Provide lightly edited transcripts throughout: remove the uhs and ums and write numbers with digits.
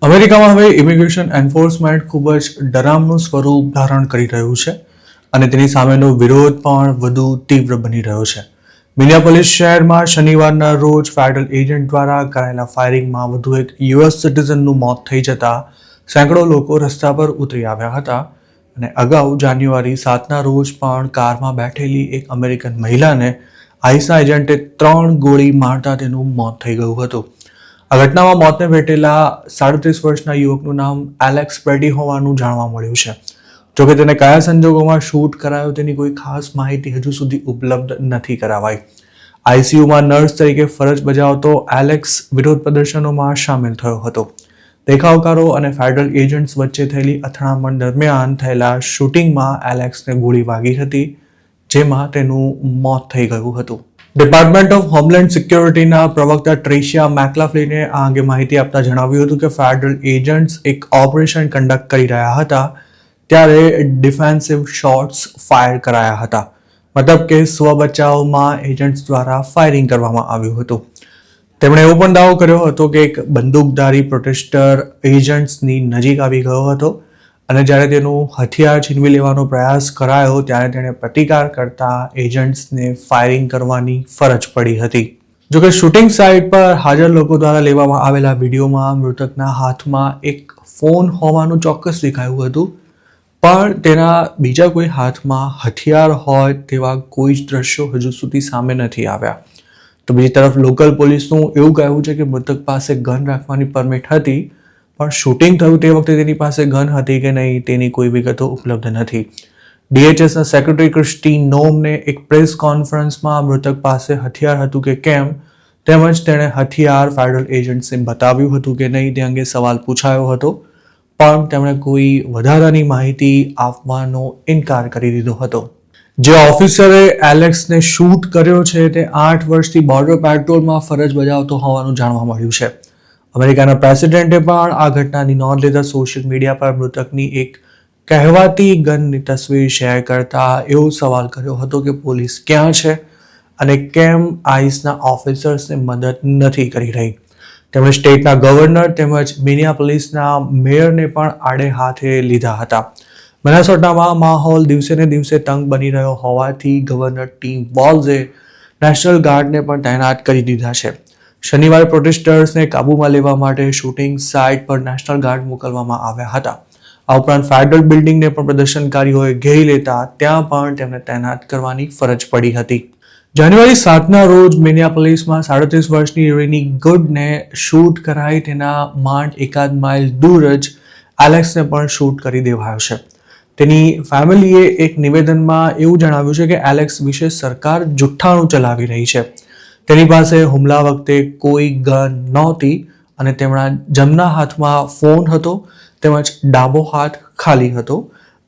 અમેરિકામાં હવે immigration enforcement ખૂબ જ ડરામણું સ્વરૂપ ધારણ કરી રહ્યું છે અને તેની સામેનો વિરોધ પણ વધુ તીવ્ર બની રહ્યો છે. મિનિયાપોલિસ શહેરમાં શનિવારના રોજ ફેડરલ એજન્ટ દ્વારા કરાયેલા ફાયરિંગમાં વધુ એક યુએસ સિટીઝનનું મોત થઈ જતા સેંકડો લોકો રસ્તા પર ઉતરી આવ્યા હતા અને અગાઉ જાન્યુઆરી 7ના રોજ પણ કારમાં બેઠેલી એક અમેરિકન મહિલાને આઈસના એજન્ટે 3 ગોળી મારતા તેનું મોત થઈ ગયું હતું. આ ઘટનામાં મોતને ભેટેલા 37 વર્ષના યુવકનું નામ એલેક્સ પેટી હોવાનું જાણવા મળ્યું છે. જોકે તેને કયા સંજોગોમાં શૂટ કરાયો તેની કોઈ ખાસ માહિતી હજુ સુધી ઉપલબ્ધ નથી કરાવાઈ. આઈસીયુમાં નર્સ તરીકે ફરજ બજાવતો એલેક્સ વિરોધ પ્રદર્શનોમાં સામેલ થયો હતો. દેખાવકારો અને ફેડરલ એજન્ટ્સ વચ્ચે થયેલી અથડામણ દરમિયાન થયેલા શૂટિંગમાં એલેક્સને ગોળી વાગી હતી, જેમાં તેનું મોત થઈ ગયું હતું. ડિપાર્ટમેન્ટ ઓફ હોમલેન્ડ સિક્યોરિટીના પ્રવક્તા ટ્રેસિયા મેકલાફ્લિને આ અંગે માહિતી આપતા જણાવ્યું હતું કે ફેડરલ એજન્ટ્સ એક ઓપરેશન કન્ડક્ટ કરી રહ્યા હતા ત્યારે ડિફેન્સિવ શોટ્સ ફાયર કરાયા હતા. મતલબ કે સ્વ બચાવમાં એજન્ટ્સ દ્વારા ફાયરિંગ કરવામાં આવ્યું હતું. તેમણે એવો પણ દાવો કર્યો હતો કે એક બંદૂકધારી પ્રોટેસ્ટર એજન્ટ્સની નજીક આવી ગયો હતો અને જ્યારે તેનું હથિયાર છીનવી લેવાનો પ્રયાસ કરાયો ત્યારે તેણે પ્રતિકાર કરતા એજન્ટ્સને ફાયરિંગ કરવાની ફરજ પડી હતી. જોકે શૂટિંગ સાઇટ પર હાજર લોકો દ્વારા લેવામાં આવેલા વિડીયોમાં મૃતકના હાથમાં એક ફોન હોવાનું ચોક્કસ દેખાયું હતું, પણ તેના બીજા કોઈ હાથમાં હથિયાર હોય તેવા કોઈ જ દ્રશ્યો હજુ સુધી સામે નથી આવ્યા. તો બીજી તરફ લોકલ પોલીસનું એવું કહેવું છે કે મૃતક પાસે ગન રાખવાની પરમિટ હતી, પણ શૂટિંગ થયું તે વખતે તેની પાસે ગન હતી કે નહીં તેની કોઈ વિગતો ઉપલબ્ધ નથી. ડીએચએસના સેક્રેટરી ક્રિસ્ટીન નોમને એક પ્રેસ કોન્ફરન્સમાં મૃતક પાસે હથિયાર હતું કે કેમ તેમજ તેણે હથિયાર ફેડરલ એજન્ટ્સને બતાવ્યું હતું કે નહીં તે અંગે સવાલ પૂછાયો હતો, પણ તેમણે કોઈ વધારાની માહિતી આપવાનો ઇનકાર કરી દીધો હતો. જે ઓફિસરે એલેક્સને શૂટ કર્યો છે તે 8 વર્ષથી બોર્ડર પેટ્રોલમાં ફરજ બજાવતો હોવાનું જાણવા મળ્યું છે. અમેરિકાના પ્રેસિડેન્ટે પણ આ ઘટનાની નોંધ લેતા સોશિયલ મીડિયા પર મૃતકની એક કહેવાતી ગનની તસવીર શેર કરતા એવો સવાલ કર્યો હતો કે પોલીસ ક્યાં છે અને કેમ આઈસના ઓફિસર્સને મદદ નથી કરી રહી. તેમણે સ્ટેટના ગવર્નર તેમજ મિનિયાપોલિસના મેયરને પણ આડે હાથે લીધા હતા. મિનેસોટામાં માહોલ દિવસે ને દિવસે તંગ બની રહ્યો હોવાથી ગવર્નર ટીમ વોલ્ઝે નેશનલ ગાર્ડને પણ તૈનાત કરી દીધા છે. શનિવારે પ્રોટેસ્ટર્સને કાબૂમાં લેવા માટે શૂટિંગ સાઇટ પર નેશનલ ગાર્ડ મોકલવામાં આવ્યા હતા. આ ઉપરાંત ફેડરલ બિલ્ડિંગને પણ પ્રદર્શનકારીઓએ ઘેરી લેતા ત્યાં પણ તેમને તૈનાત કરવાની ફરજ પડી હતી. જાન્યુઆરી 7ના રોજ મિનિયાપોલિસમાં 37 વર્ષની રેની ગુડને શૂટ કરાઈ તેના માંડ 1 માઇલ દૂર જ એલેક્સને પણ શૂટ કરી દેવાયો છે. તેની ફેમિલીએ એક નિવેદનમાં એવું જણાવ્યું છે કે એલેક્સ વિશે સરકાર જુઠ્ઠાણું ચલાવી રહી છે. તેની પાસે હુમલા વખતે કોઈ ગન નહોતી અને તેમના જમણા હાથમાં ફોન હતો તેમજ ડાબો હાથ ખાલી હતો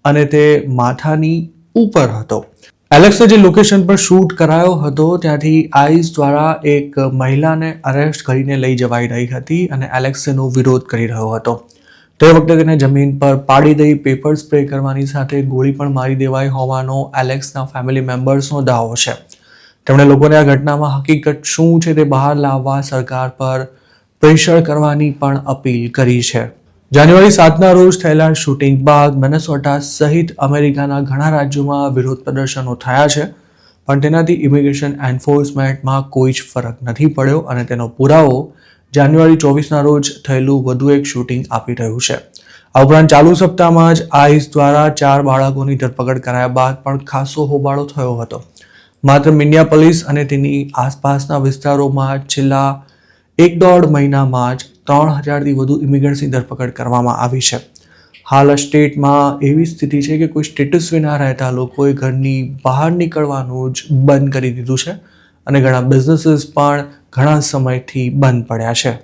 અને તે માથાની ઉપર હતો. એલેક્સને જે લોકેશન પર શૂટ કરાયો હતો ત્યાંથી આઈસ દ્વારા એક મહિલાને અરેસ્ટ કરીને લઈ જવાઈ રહી હતી અને એલેક્સ તેનો વિરોધ કરી રહ્યો હતો. તે વખતે તેને જમીન પર પાડી દઈ પેપર સ્પ્રે કરવાની સાથે ગોળી પણ મારી દેવાઈ હોવાનો એલેક્સના ફેમિલી મેમ્બર્સનો દાવો છે. તેમણે લોકોને આ ઘટનામાં હકીકત શું છે તે બહાર લાવવા સરકાર પર પ્રેશર કરવાની પણ અપીલ કરી છે. જાન્યુઆરી 7ના રોજ થયેલા શૂટિંગ બાદ મિનેસોટા સહિત અમેરિકાના ઘણા રાજ્યોમાં વિરોધ પ્રદર્શનો થયા છે, પણ તેનાથી ઇમિગ્રેશન એન્ફોર્સમેન્ટમાં કોઈ જ ફરક નથી પડ્યો અને તેનો પુરાવો જાન્યુઆરી 24ના રોજ થયેલું વધુ એક શૂટિંગ આપી રહ્યું છે. આ ઉપરાંત ચાલુ સપ્તાહમાં જ આઈસ દ્વારા 4 બાળકોની ધરપકડ કરાયા બાદ પણ ખાસો હોબાળો થયો હતો. માત્ર મિનિયાપોલિસ અને તેની આસપાસના વિસ્તારોમાં છેલ્લા 1.5 મહિનામાં જ 3000થી વધુ ઇમિગ્રન્ટ્સની ધરપકડ કરવામાં આવી છે. હાલ સ્ટેટમાં એવી સ્થિતિ છે કે કોઈ સ્ટેટસ વિના રહેતા લોકોએ ઘરની બહાર નીકળવાનું જ બંધ કરી દીધું છે અને ઘણા બિઝનેસીસ પણ ઘણા સમયથી બંધ પડ્યા છે.